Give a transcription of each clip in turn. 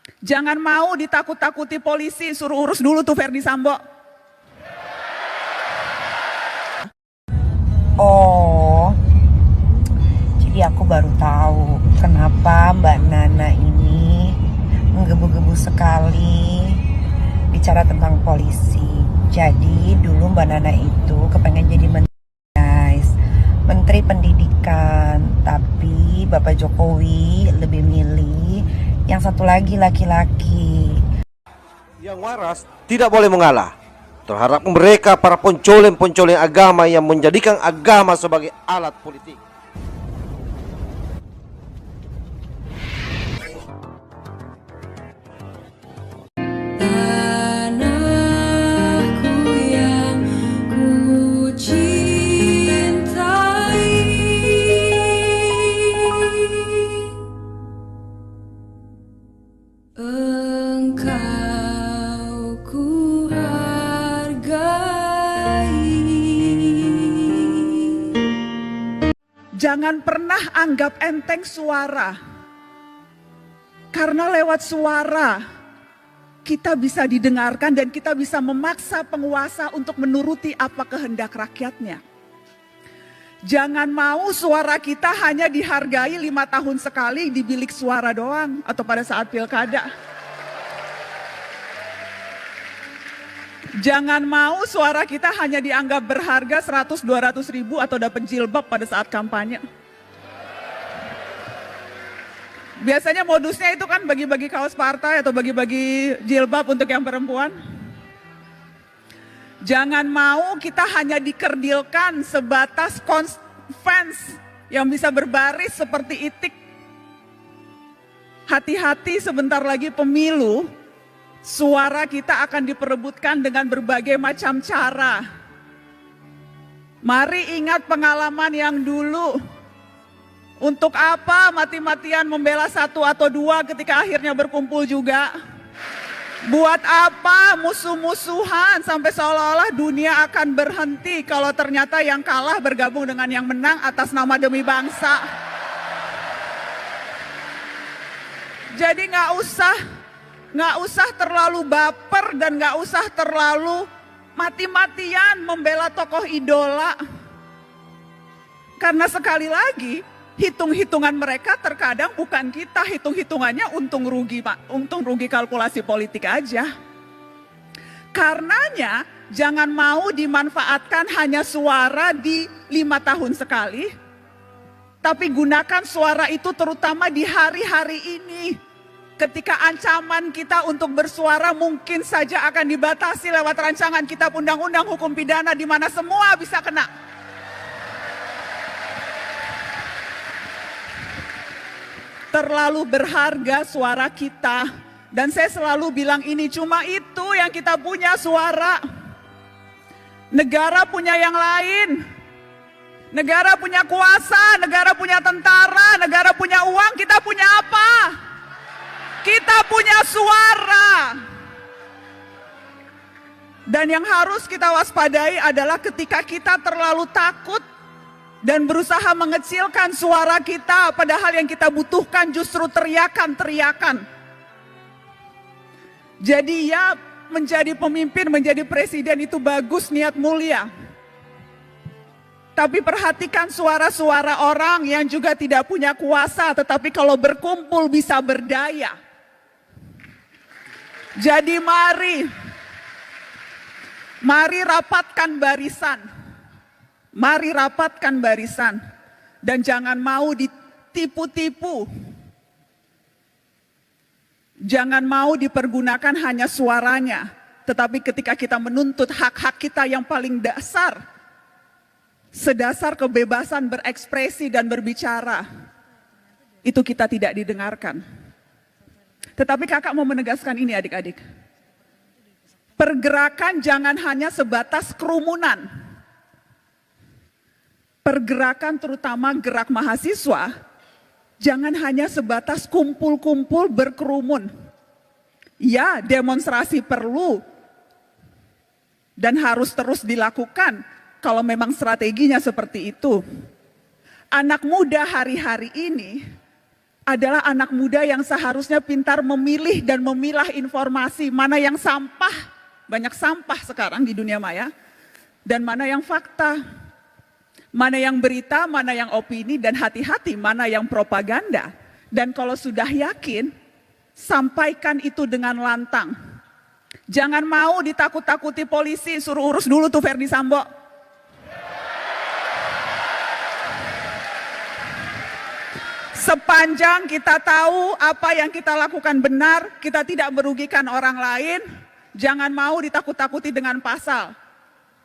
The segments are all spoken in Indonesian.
Jangan mau ditakut-takuti polisi, suruh urus dulu tuh Verdi Sambo. Oh, jadi aku baru tahu kenapa Mbak Nana ini menggebu-gebu sekali bicara tentang polisi. Jadi dulu Mbak Nana itu kepengen jadi menteri, guys, menteri pendidikan. Tapi Bapak Jokowi lebih milih yang satu lagi laki-laki. Yang waras tidak boleh mengalah terhadap mereka para pencoleng-pencoleng agama yang menjadikan agama sebagai alat politik. Tanahku yang ku cintai, engkau ku Jangan pernah anggap enteng suara. Karena lewat suara kita bisa didengarkan dan kita bisa memaksa penguasa untuk menuruti apa kehendak rakyatnya. Jangan mau suara kita hanya dihargai 5 tahun sekali di bilik suara doang atau pada saat pilkada. Jangan mau suara kita hanya dianggap berharga 100-200 ribu atau dapat jilbab pada saat kampanye. Biasanya modusnya itu kan bagi-bagi kaos partai atau bagi-bagi jilbab untuk yang perempuan. Jangan mau kita hanya dikerdilkan sebatas fans yang bisa berbaris seperti itik. Hati-hati, sebentar lagi pemilu. Suara kita akan diperebutkan dengan berbagai macam cara. Mari ingat pengalaman yang dulu. Untuk apa mati-matian membela 1 atau 2 ketika akhirnya berkumpul juga? Buat apa musuh-musuhan sampai seolah-olah dunia akan berhenti kalau ternyata yang kalah bergabung dengan yang menang atas nama demi bangsa? Jadi nggak usah terlalu baper dan nggak usah terlalu mati-matian membela tokoh idola. Karena sekali lagi, hitung-hitungan mereka terkadang bukan kita, hitung-hitungannya untung rugi, Pak. Untung rugi kalkulasi politik aja. Karenanya jangan mau dimanfaatkan hanya suara di 5 tahun sekali, tapi gunakan suara itu terutama di hari-hari ini. Ketika ancaman kita untuk bersuara mungkin saja akan dibatasi lewat rancangan kitab undang-undang hukum pidana di mana semua bisa kena. Terlalu berharga suara kita. Dan saya selalu bilang ini, cuma itu yang kita punya, suara. Negara punya yang lain. Negara punya kuasa, negara punya tentara, negara punya uang, kita punya apa? Kita punya suara. Dan yang harus kita waspadai adalah ketika kita terlalu takut dan berusaha mengecilkan suara kita, padahal yang kita butuhkan justru teriakan-teriakan. Jadi ya, menjadi pemimpin, menjadi presiden itu bagus, niat mulia. Tapi perhatikan suara-suara orang yang juga tidak punya kuasa, tetapi kalau berkumpul bisa berdaya. Jadi mari rapatkan barisan. Mari rapatkan barisan. Dan jangan mau ditipu-tipu. Jangan mau dipergunakan hanya suaranya. Tetapi ketika kita menuntut hak-hak kita yang paling dasar, sedasar kebebasan berekspresi dan berbicara, itu kita tidak didengarkan. Tetapi kakak mau menegaskan ini adik-adik. Pergerakan jangan hanya sebatas kerumunan. Pergerakan terutama gerak mahasiswa, jangan hanya sebatas kumpul-kumpul berkerumun. Ya, demonstrasi perlu dan harus terus dilakukan kalau memang strateginya seperti itu. Anak muda hari-hari ini adalah anak muda yang seharusnya pintar memilih dan memilah informasi, mana yang sampah, banyak sampah sekarang di dunia maya, dan mana yang fakta, mana yang berita, mana yang opini, dan hati-hati mana yang propaganda. Dan kalau sudah yakin, sampaikan itu dengan lantang. Jangan mau ditakut-takuti polisi, suruh urus dulu tuh Ferdi Sambo. Sepanjang kita tahu apa yang kita lakukan benar, kita tidak merugikan orang lain, jangan mau ditakut-takuti dengan pasal.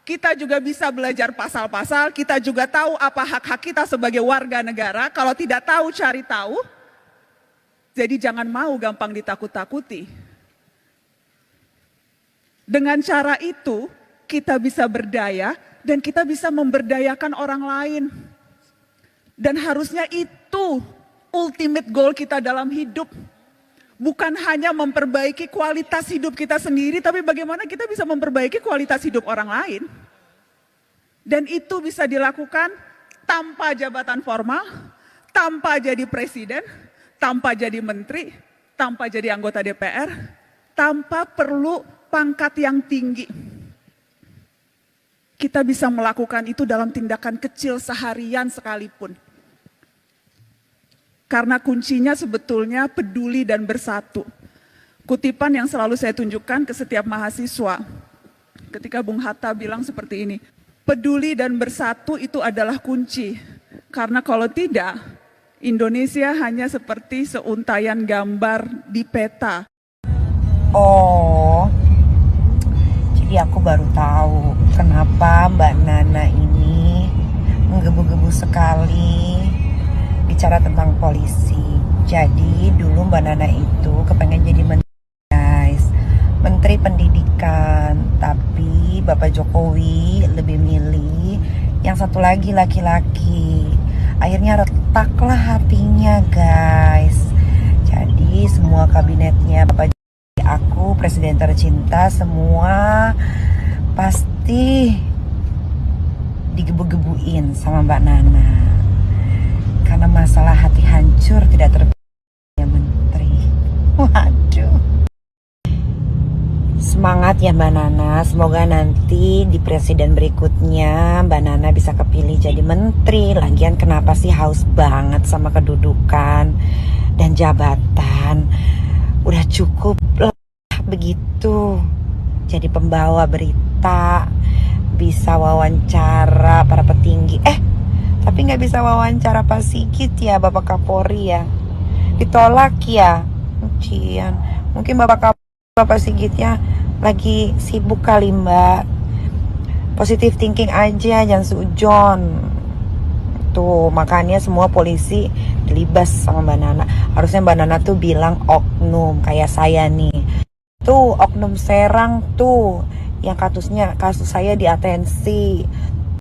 Kita juga bisa belajar pasal-pasal, kita juga tahu apa hak-hak kita sebagai warga negara, kalau tidak tahu cari tahu. Jadi jangan mau gampang ditakut-takuti. Dengan cara itu, kita bisa berdaya dan kita bisa memberdayakan orang lain. Dan harusnya itu ultimate goal kita dalam hidup. Bukan hanya memperbaiki kualitas hidup kita sendiri, tapi bagaimana kita bisa memperbaiki kualitas hidup orang lain. Dan itu bisa dilakukan tanpa jabatan formal, tanpa jadi presiden, tanpa jadi menteri, tanpa jadi anggota DPR, tanpa perlu pangkat yang tinggi. Kita bisa melakukan itu dalam tindakan kecil seharian sekalipun. Karena kuncinya sebetulnya peduli dan bersatu. Kutipan yang selalu saya tunjukkan ke setiap mahasiswa. Ketika Bung Hatta bilang seperti ini, peduli dan bersatu itu adalah kunci. Karena kalau tidak, Indonesia hanya seperti seuntaian gambar di peta. Oh, jadi aku baru tahu kenapa Mbak Nana ini menggebu-gebu sekali bicara tentang polisi. Jadi dulu Mbak Nana itu kepengen jadi menteri, guys, menteri pendidikan. Tapi Bapak Jokowi lebih milih yang satu lagi laki-laki. Akhirnya retaklah hatinya, guys. Jadi semua kabinetnya Bapak Jokowi, aku presiden tercinta, semua pasti digebu-gebuin sama Mbak Nana. Karena masalah hati hancur tidak terpilih menteri. Waduh. Semangat ya Mbak Nana. Semoga nanti di presiden berikutnya Mbak Nana bisa kepilih jadi menteri. Lagian kenapa sih haus banget sama kedudukan dan jabatan? Udah cukup lah begitu. Jadi pembawa berita, bisa wawancara para petinggi. Tapi nggak bisa wawancara Pak Sigit ya, Bapak Kapolri ya. Ditolak ya. Ujian. Mungkin Bapak Sigitnya lagi sibuk kali Mbak. Positive thinking aja, jangan sujon. Tuh, makanya semua polisi dilibas sama Mbak Nana. Harusnya Mbak Nana tuh bilang oknum, kayak saya nih. Tuh, oknum Serang tuh. Yang kasus saya di atensi.